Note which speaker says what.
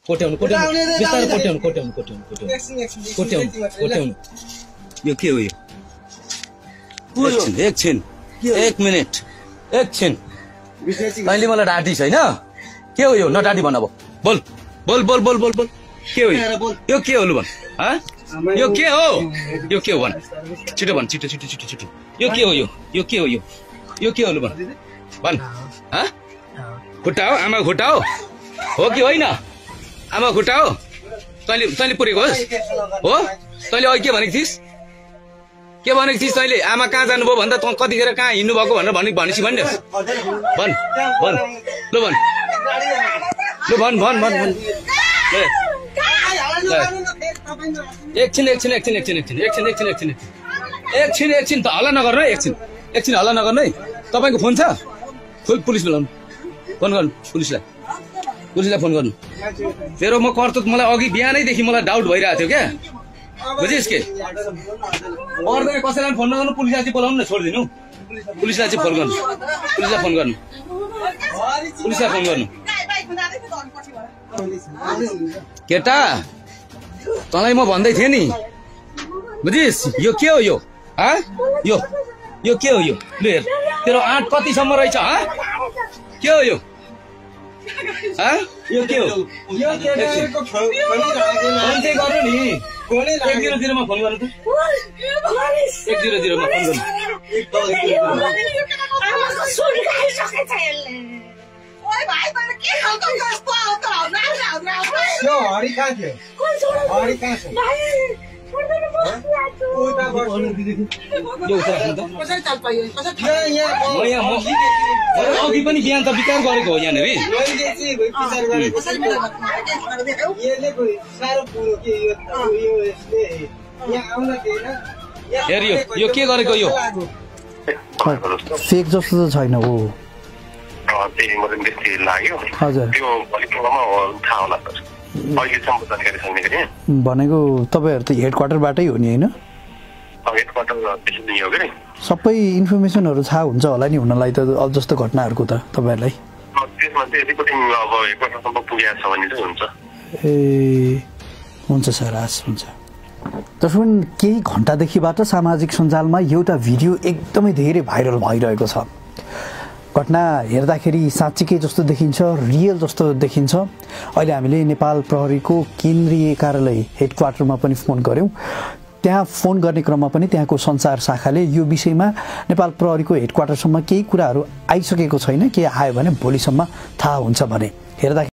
Speaker 1: कोट्याउनु बिस्तारै कोट्याउनु यो के हो यो एकछिन एक मिनेट एकछिन तैँले मलाई डाँटी छैन के हो यो नडाँटी भन अब बोल के हो यो के हो लु भन यो के हो भन छिटो भन छिटो यो के हो यो के हो यो के हो लु भन खुट्टा हो आमा खुट्टा हो कि होइन आमा खुट्टा हो तैँले पुरेको होस् हो तैँले अघि के भनेको थिइस् तैँले आमा कहाँ जानुभयो भन्दा त कतिखेर कहाँ हिँड्नु भएको भनेर भनेपछि भन्ने भन एकछिन त हल्ला नगर्नु है एकछिन हल्ला नगर्नु है तपाईँको फोन छ पुलिस बोलाउनु फोन गर्नु पुलिसलाई फोन गर्नु तेरो म कर्तुत मलाई अघि बिहानैदेखि मलाई डाउट भइरहेको थियो क्या बुझिस् के पर्दैन कसैलाई फोन नगर्नु पुलिसलाई चाहिँ बोलाउनु न छोडिदिनु पुलिसलाई चाहिँ फोन गर्नु केटा तँलाई म भन्दै थिएँ नि बुझिस् यो के हो यो के हो यो लु हेर तेरो आँट कतिसम्म रहेछ के हो यो यो के हो फोन चाहिँ गर्नु नि 100 मा फोन गर्नु त 100 मा फोन गर्नु अघि पनि बिहान त विचार गरेको हो यहाँनिर हेर यो के गरेको यो
Speaker 2: फेक जस्तो त छैन हो हजुर भनेको तपाईँहरू त हेड क्वार्टरबाटै हो नि होइन सबै इन्फर्मेसनहरू थाहा हुन्छ होला नि हुनलाई त अब जस्तो घटनाहरूको त तपाईँहरूलाई ए हुन्छ सर हस् हुन्छ त्यसो पनि केही घन्टादेखिबाट सामाजिक सञ्जालमा एउटा भिडियो एकदमै धेरै भाइरल भइरहेको छ घटना हेर्दाखेरि साँच्चीकै जस्तो देखिन्छ रियल जस्तो देखिन्छ अहिले हामीले नेपाल प्रहरीको केन्द्रीय कार्यालय हेड क्वार्टरमा पनि फोन गर्यौं त्यहाँ फोन गर्ने क्रममा पनि त्यहाँको सञ्चार शाखाले यो विषयमा नेपाल प्रहरीको हेड क्वार्टरसम्म केही कुराहरू आइसकेको छैन के आयो भने भोलिसम्म थाहा हुन्छ भने हेर्दा